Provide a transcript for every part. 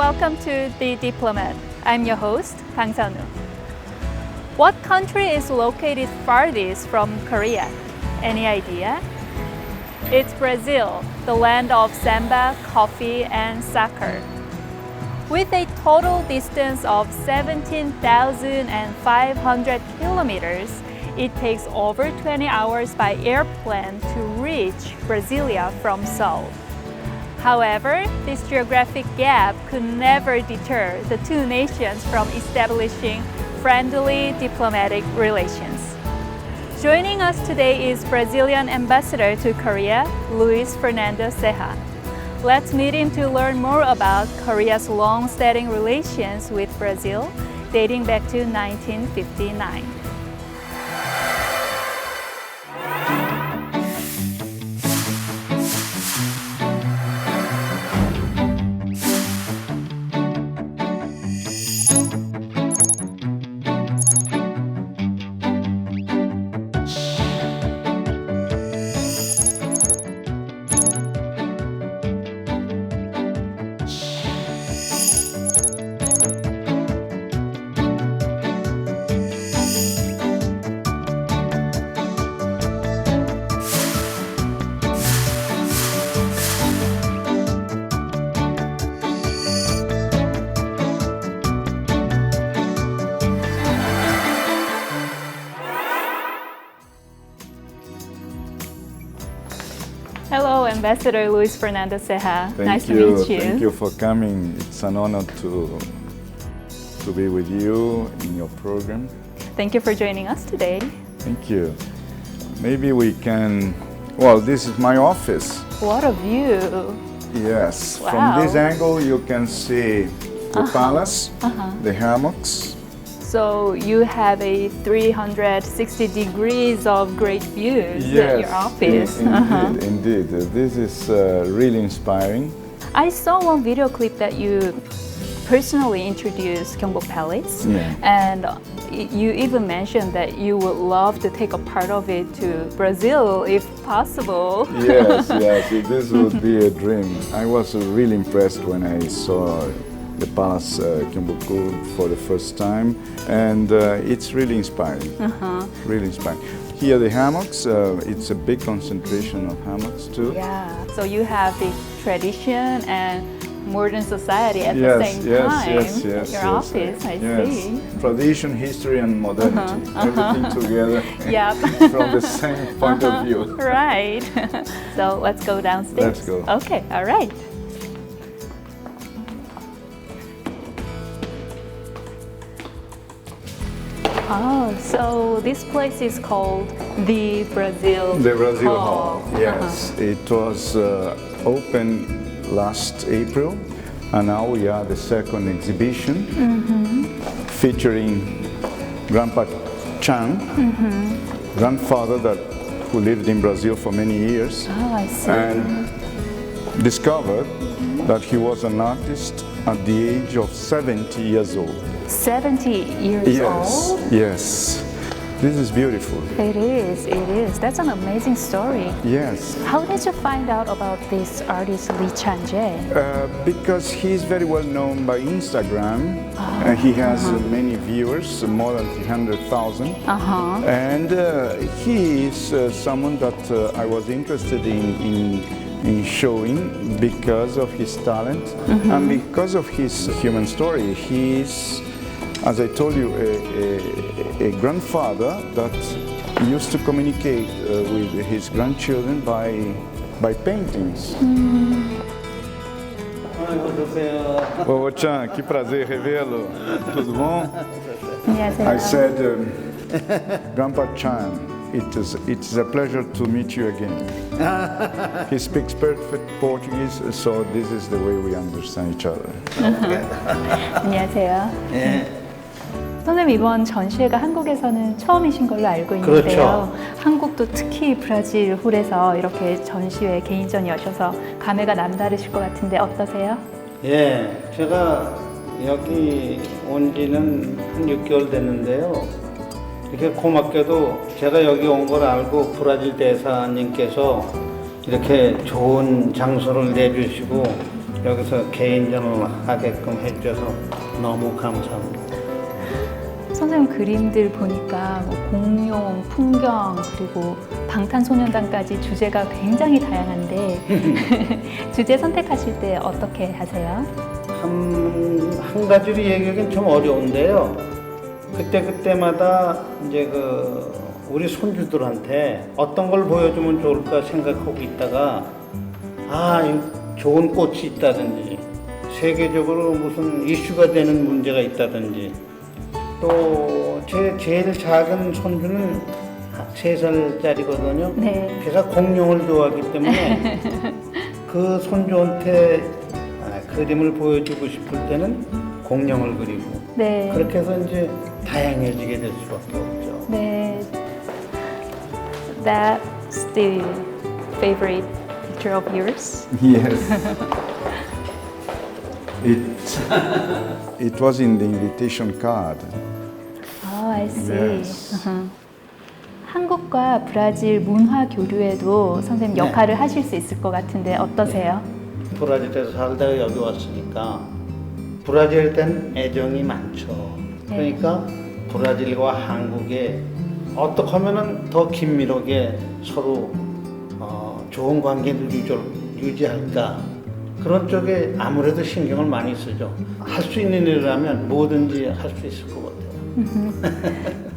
welcome to the Diplomat. I'm your host, Kang Sanu. What country is located farthest from Korea? Any idea? It's Brazil, the land of samba, coffee, and soccer. With a total distance of 17,500 kilometers, it takes over 20 hours by airplane to reach Brasilia from Seoul. However, this geographic gap could never deter the two nations from establishing friendly diplomatic relations. Joining us today is Brazilian Ambassador to Korea, Luis Fernando Serra. Let's meet him to learn more about Korea's long-standing relations with Brazil, dating back to 1959. Hello, Ambassador Luis Fernando Serra. Nice to meet you. Thank you for coming. It's an honor to be with you in your program. Thank you for joining us today. Thank you. Maybe we can, well, this is my office. What a view. Yes, Wow. From this angle you can see the palace, the hammocks. So you have a 360 degrees of great views at your office. Indeed. This is really inspiring. I saw one video clip that you personally introduced Gyeongbok Palace, and you even mentioned that you would love to take a part of it to Brazil if possible. Yes, this would be a dream. I was really impressed when I saw the Palace Gyeongbok for the first time, and it's really inspiring. Really inspiring. Here the hammocks, it's a big concentration of hammocks too. Yeah, so you have the tradition and modern society at the same time. Yes, your office, I see. Tradition, history, and modernity, everything together. Yep. From the same point of view. Right. So let's go downstairs. Let's go. Okay, all right. Oh, so this place is called the Brazil Hall. Yes, it was opened last April, and now we are the second exhibition featuring Grandpa Chan, grandfather who lived in Brazil for many years, and discovered that he was an artist at the age of 70 years old. 70 years old? Yes. This is beautiful. It is. That's an amazing story. Yes. How did you find out about this artist Lee Chan-jae? Because he's very well known by Instagram. He has many viewers, more than 300,000. And he is someone that I was interested in showing because of his talent and because of his human story. He's, as I told you, a grandfather that used to communicate with his grandchildren by paintings. Ô, Chan, que prazer revê-lo. Tudo bom? I said, Grandpa Chan, it is a pleasure to meet you again. He speaks perfect Portuguese, so this is the way we understand each other. 안녕하세요. 선생님, 이번 전시회가 한국에서는 처음이신 걸로 알고 있는데요. 그렇죠. 한국도 특히 브라질 홀에서 이렇게 전시회 개인전이 여셔서 감회가 남다르실 것 같은데 어떠세요? 예, 제가 여기 온 지는 한 6개월 됐는데요. 이렇게 고맙게도 제가 여기 온 걸 알고 브라질 대사님께서 이렇게 좋은 장소를 내주시고 여기서 개인전을 하게끔 해줘서 너무 감사합니다. 선생님 그림들 보니까 뭐 공룡, 풍경, 그리고 방탄소년단까지 주제가 굉장히 다양한데 주제 선택하실 때 어떻게 하세요? 한 가지로 얘기하기는 좀 어려운데요. 그때마다 이제 우리 손주들한테 어떤 걸 보여주면 좋을까 생각하고 있다가 좋은 꽃이 있다든지 세계적으로 무슨 이슈가 되는 문제가 있다든지 또 제 제일 작은 손주는 3살짜리거든요. 네. 걔가 공룡을 좋아하기 때문에 그 손주한테 그림을 보여주고 싶을 때는 공룡을 그리고 네. 그렇게 해서 이제 다양해지게 될 수밖에 없죠. 네. That's the favorite picture of yours? Yes. It was in the invitation card. Oh, I see. Yes. 한국과 브라질 문화 교류에도 선생님 역할을 하실 수 있을 것 같은데 어떠세요? 브라질에서 살다가 여기 왔으니까 브라질에 대한 애정이 많죠. 그러니까 브라질과 한국에 어떻게 하면은 더 긴밀하게 서로 좋은 관계를 유지할까 그런 쪽에 아무래도 신경을 많이 쓰죠. 할 수 있는 일이라면 뭐든지 할 수 있을 것 같아요.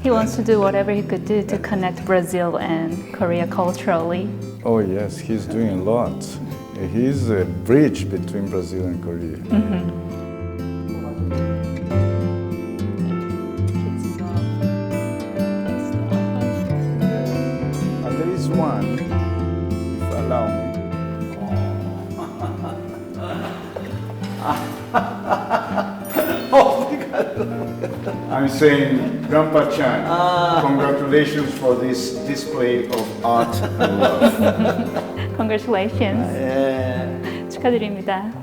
He wants to do whatever he could do to connect Brazil and Korea culturally. Oh yes, he's doing a lot. He's a bridge between Brazil and Korea. And there is one, if you allow me. I'm saying, Grandpa Chan, congratulations for this display of art and love. Congratulations. 예. 축하드립니다.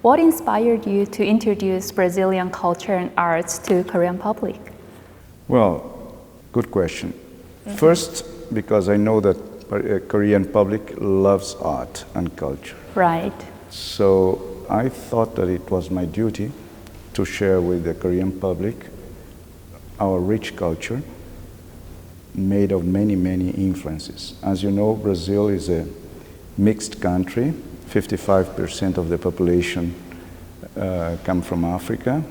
What inspired you to introduce Brazilian culture and arts to Korean public? Well, good question. First, because I know that Korean public loves art and culture. Right. So I thought that it was my duty to share with the Korean public our rich culture made of many, many influences. As you know, Brazil is a mixed country. 55% of the population come from Africa,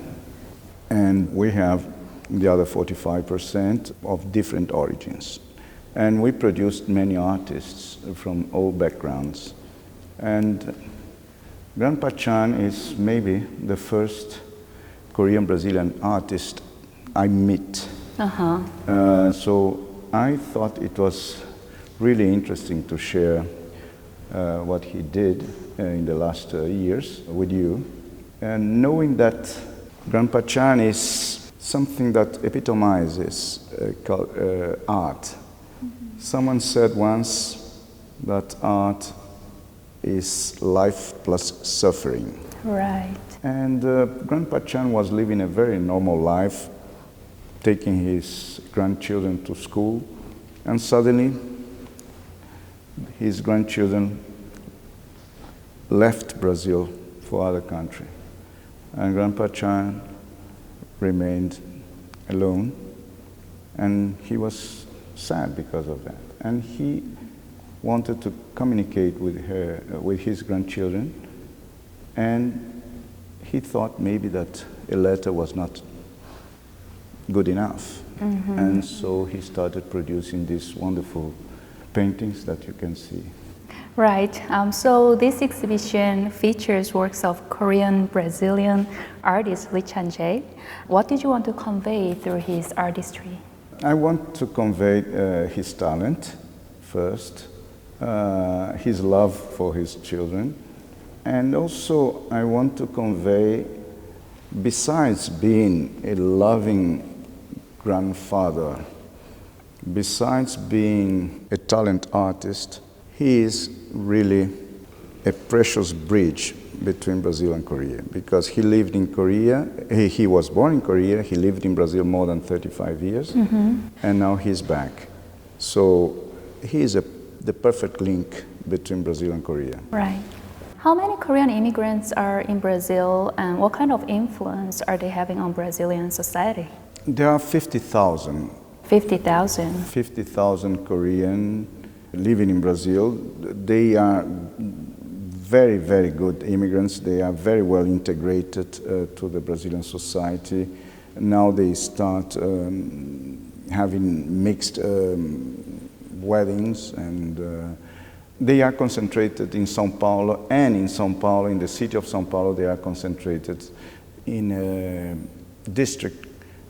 and we have the other 45% of different origins. And we produced many artists from all backgrounds. And Grandpa Chan is maybe the first Korean Brazilian artist I meet. So I thought it was really interesting to share what he did in the last years with you. And knowing that Grandpa Chan is something that epitomizes art. Someone said once that art is life plus suffering. Right. And Grandpa Chan was living a very normal life, taking his grandchildren to school, and suddenly his grandchildren left Brazil for other country. And Grandpa Chan remained alone, and he was sad because of that. And he wanted to communicate with his grandchildren, and he thought maybe that a letter was not good enough. And so he started producing these wonderful paintings that you can see. Right. So this exhibition features works of Korean Brazilian artist Lee Chan-jae. What did you want to convey through his artistry? I want to convey his talent first, his love for his children, and also I want to convey, besides being a loving grandfather, besides being a talent artist, he is really a precious bridge between Brazil and Korea, because he lived in Korea, he was born in Korea, he lived in Brazil more than 35 years, and now he's back. So he is the perfect link between Brazil and Korea. Right. How many Korean immigrants are in Brazil, and what kind of influence are they having on Brazilian society? There are 50,000. 50,000. 50,000 Korean living in Brazil. They are very, very good immigrants. They are very well integrated to the Brazilian society. Now they start having mixed weddings, and they are concentrated in São Paulo, and in São Paulo, in the city of São Paulo, they are concentrated in a district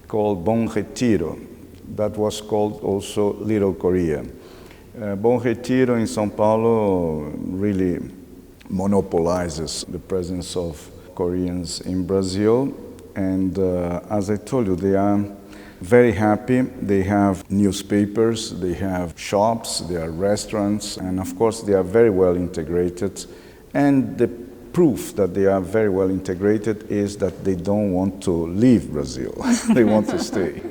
called Bom Retiro, that was called also Little Korea. Bom Retiro in São Paulo really monopolizes the presence of Koreans in Brazil, and as I told you, they are very happy. They have newspapers, they have shops, there are restaurants, and of course they are very well integrated. And the proof that they are very well integrated is that they don't want to leave Brazil. They want to stay.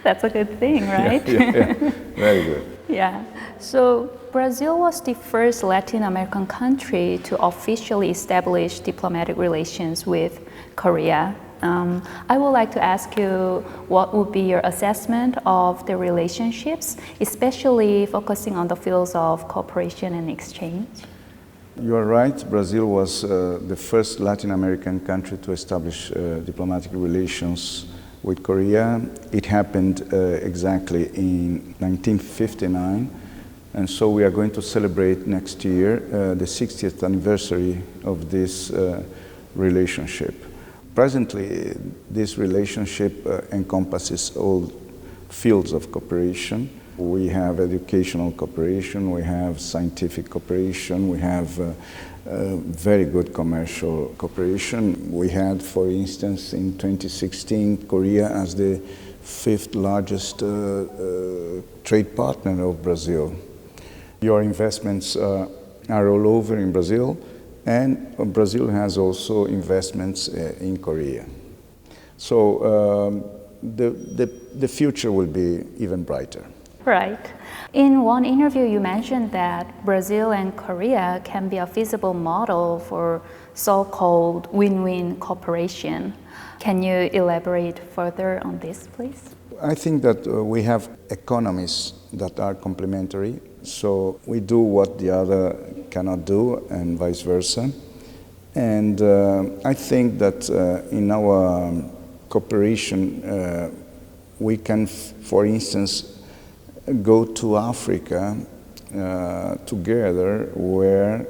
That's a good thing, right? Yeah. Very good. Yeah. So Brazil was the first Latin American country to officially establish diplomatic relations with Korea. I would like to ask you what would be your assessment of the relationships, especially focusing on the fields of cooperation and exchange? You are right. Brazil was the first Latin American country to establish diplomatic relations with Korea. It happened exactly in 1959, and so we are going to celebrate next year the 60th anniversary of this relationship. Presently, this relationship encompasses all fields of cooperation. We have educational cooperation, we have scientific cooperation, we have very good commercial cooperation. We had, for instance, in 2016, Korea as the 5th largest trade partner of Brazil. Your investments are all over in Brazil, and Brazil has also investments in Korea. So the future will be even brighter. Right. In one interview, you mentioned that Brazil and Korea can be a feasible model for so-called win-win cooperation. Can you elaborate further on this, please? I think that we have economies that are complementary, so we do what the other cannot do, and vice versa. And I think that in our cooperation, we can, for instance, go to Africa together, where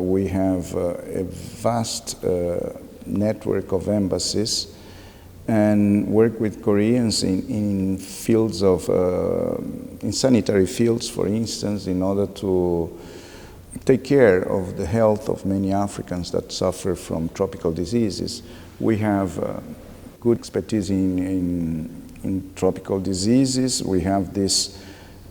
we have a vast network of embassies, and work with Koreans in fields of, in sanitary fields, for instance, in order to take care of the health of many Africans that suffer from tropical diseases. We have good expertise in tropical diseases. We have this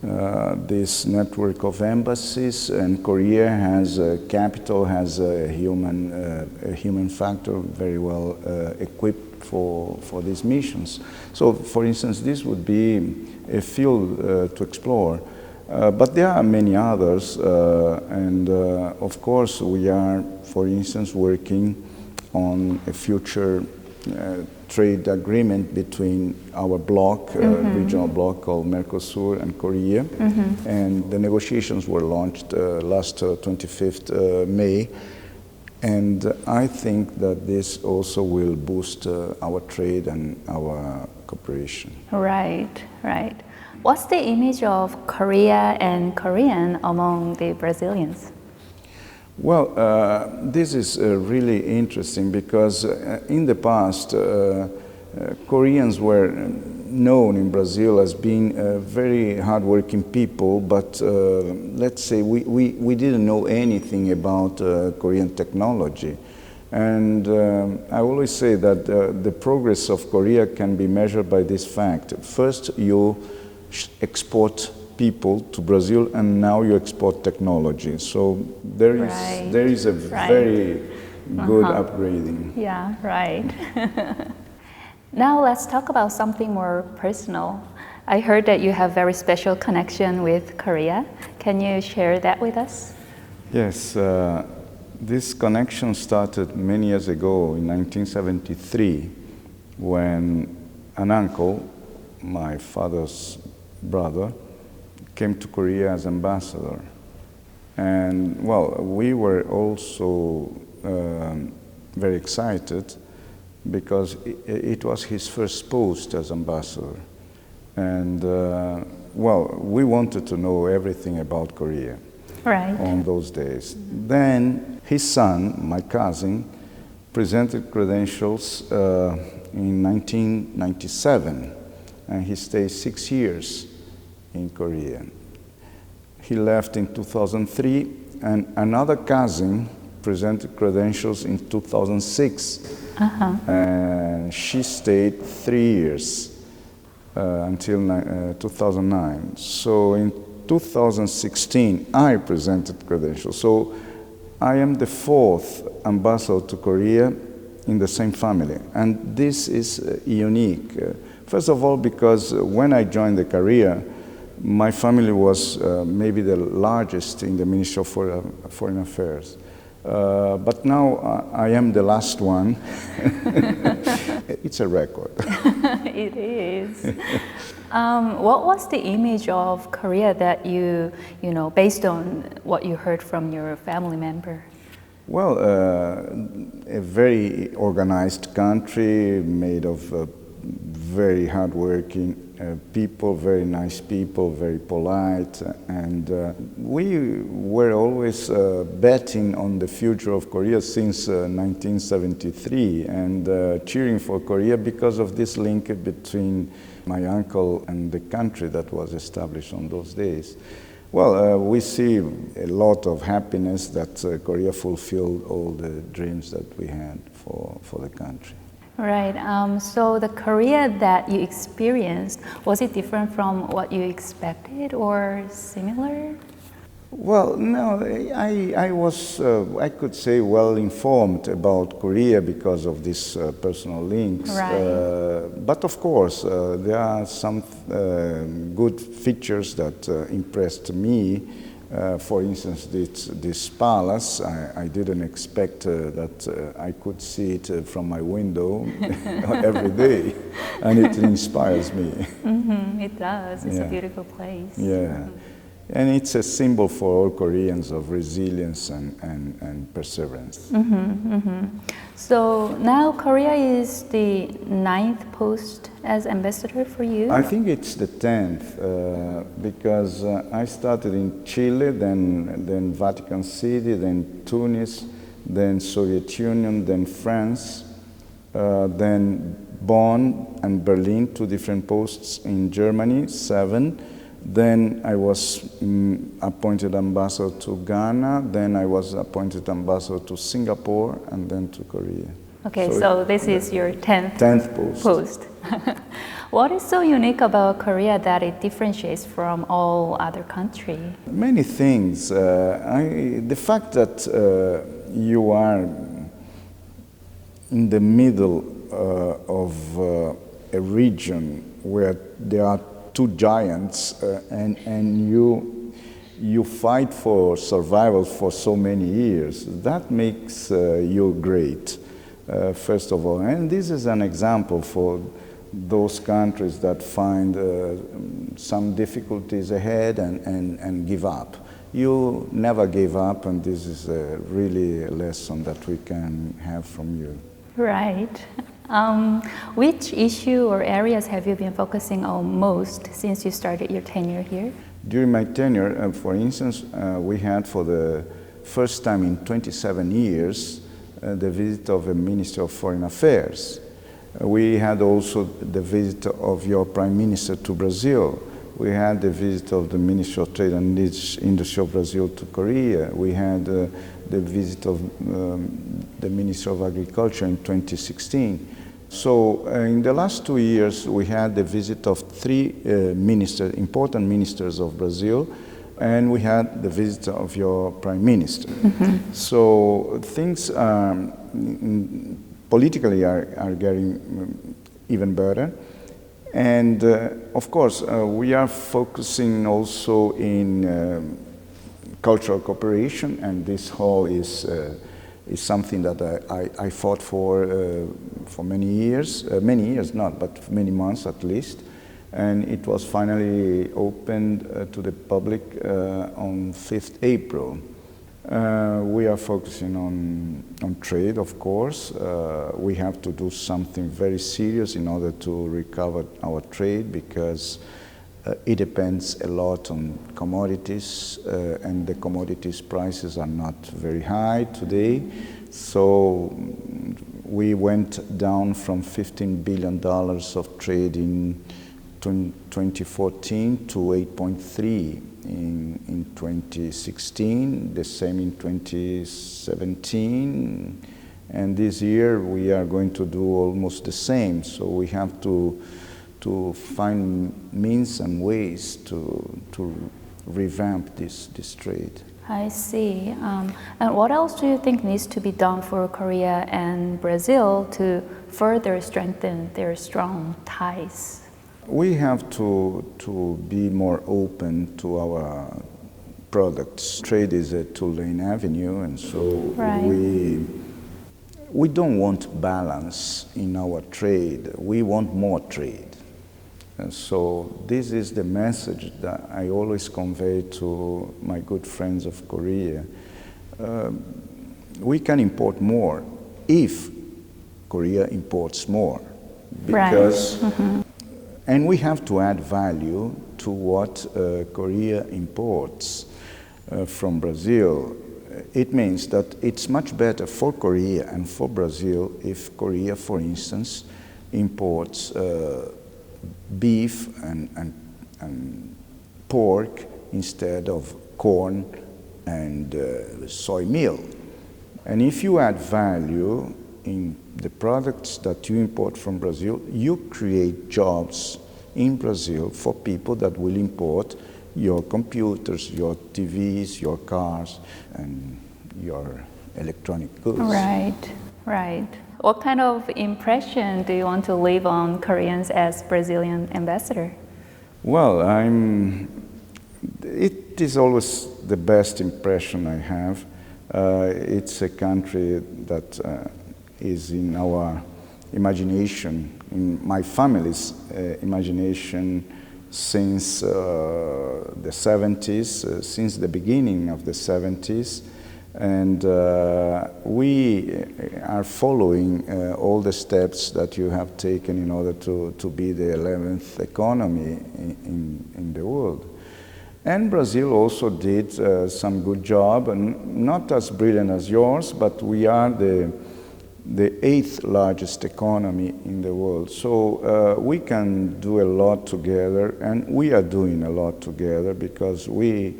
network of embassies, and Korea has a capital, has a human factor very well equipped for these missions. So, for instance, this would be a field to explore. But there are many others, and of course we are, for instance, working on a future trade agreement between our bloc, regional bloc called Mercosur and Korea, and the negotiations were launched last 25th May, and I think that this also will boost our trade and our cooperation. Right, right. What's the image of Korea and Korean among the Brazilians? Well, this is really interesting because in the past, Koreans were known in Brazil as being very hardworking people, but let's say we didn't know anything about Korean technology. And I always say that the progress of Korea can be measured by this fact. First, you export people to Brazil, and now you export technology. So there is a very good upgrading. Yeah, right. Now let's talk about something more personal. I heard that you have very special connection with Korea. Can you share that with us? Yes, this connection started many years ago in 1973 when an uncle, my father's brother, came to Korea as ambassador. And well, we were also very excited because it was his first post as ambassador. And well, we wanted to know everything about Korea on those days. Then his son, my cousin, presented credentials in 1997, and he stayed 6 years in Korea. He left in 2003, and another cousin presented credentials in 2006, and she stayed 3 years until 2009. So in 2016, I presented credentials. So I am the fourth ambassador to Korea in the same family, and this is unique. First of all, because when I joined the career, my family was maybe the largest in the Ministry of Foreign Affairs. But now I am the last one. It's a record. It is. What was the image of Korea that you know, based on what you heard from your family member? Well, a very organized country made of very hardworking people, very nice people, very polite, and we were always betting on the future of Korea since 1973 and cheering for Korea because of this link between my uncle and the country that was established on those days. Well, we see a lot of happiness that Korea fulfilled all the dreams that we had for the country. Right. So the Korea that you experienced, was it different from what you expected or similar? Well, no, I was, I could say, well informed about Korea because of these personal links. Right. But of course, there are some good features that impressed me. For instance, this palace, I didn't expect that I could see it from my window every day, and it inspires me. It does. It's a beautiful place. Yeah. And it's a symbol for all Koreans of resilience and perseverance. So now Korea is the 9th post as ambassador for you? I think it's the 10th because I started in Chile, then Vatican City, then Tunis, then Soviet Union, then France, then Bonn and Berlin, 2 different posts in Germany, 7. Then I was appointed ambassador to Ghana, then I was appointed ambassador to Singapore, and then to Korea. Okay, so this is your 10th post. What is so unique about Korea that it differentiates from all other countries? Many things. The fact that you are in the middle of a region where there are 2 giants and you fight for survival for so many years, that makes you great, first of all. And this is an example for those countries that find some difficulties ahead and give up. You never gave up, and this is really a lesson that we can have from you. Right. Which issue or areas have you been focusing on most since you started your tenure here? During my tenure, for instance, we had for the first time in 27 years the visit of a Minister of Foreign Affairs. We had also the visit of your Prime Minister to Brazil. We had the visit of the Minister of Trade and Industry of Brazil to Korea. We had the visit of the Minister of Agriculture in 2016. So in the last 2 years, we had the visit of 3 ministers, important ministers of Brazil, and we had the visit of your Prime Minister. So things politically are getting even better. And of course, we are focusing also in cultural cooperation, and this hall is something that I fought for many years, not, but many months at least. And it was finally opened to the public on 5th April. We are focusing on trade, of course. We have to do something very serious in order to recover our trade, because it depends a lot on commodities, and the commodities prices are not very high today. So we went down from $15 billion of trade in 2014 to 8.3 in 2016, the same in 2017, and this year we are going to do almost the same. So we have to find means and ways to revamp this trade. I see. And what else do you think needs to be done for Korea and Brazil to further strengthen their strong ties? We have to be more open to our products. Trade is a two-lane avenue, and so we don't want balance in our trade. We want more trade. And so this is the message that I always convey to my good friends of Korea. We can import more if Korea imports more, because and we have to add value to what Korea imports from Brazil. It means that it's much better for Korea and for Brazil if Korea, for instance, imports beef and pork instead of corn and soy meal. And if you add value in the products that you import from Brazil, you create jobs in Brazil for people that will import your computers, your TVs, your cars, and your electronic goods. Right, right. What kind of impression do you want to leave on Koreans as Brazilian ambassador? Well, it is always the best impression I have. It's a country that is in our imagination, in my family's imagination since the 70s, since the beginning of the 70s. And we are following all the steps that you have taken in order to be the 11th economy in the world. And Brazil also did some good job, and not as brilliant as yours, but we are the 8th largest economy in the world. So we can do a lot together, and we are doing a lot together because we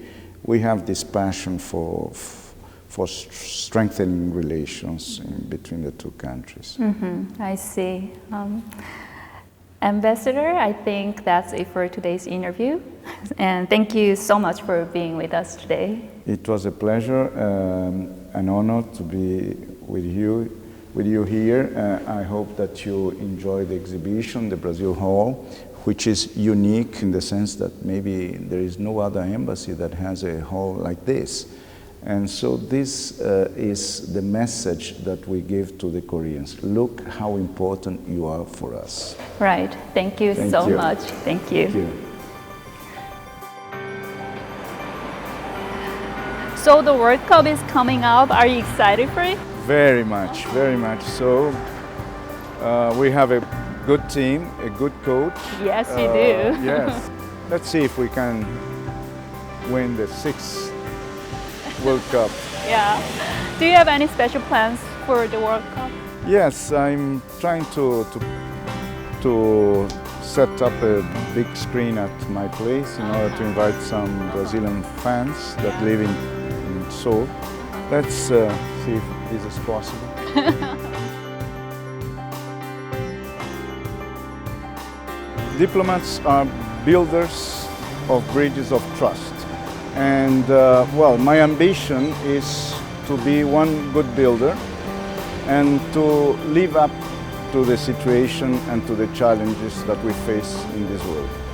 have this passion for strengthening relations between the two countries. I see. Ambassador, I think that's it for today's interview. And thank you so much for being with us today. It was a pleasure, an honor to be with you here. I hope that you enjoy the exhibition, the Brazil Hall, which is unique in the sense that maybe there is no other embassy that has a hall like this. And so this is the message that we give to the Koreans. Look how important you are for us. Right. Thank you so much. Thank you. Thank you. So the World Cup is coming up. Are you excited for it? Very much so. We have a good team, a good coach. Yes, you do. Yes. Let's see if we can win the 6th World Cup. Yeah. Do you have any special plans for the World Cup? Yes, I'm trying to set up a big screen at my place in order to invite some Brazilian fans that live in Seoul. Let's see if this is possible. Diplomats are builders of bridges of trust. And well, my ambition is to be one good builder and to live up to the situation and to the challenges that we face in this world.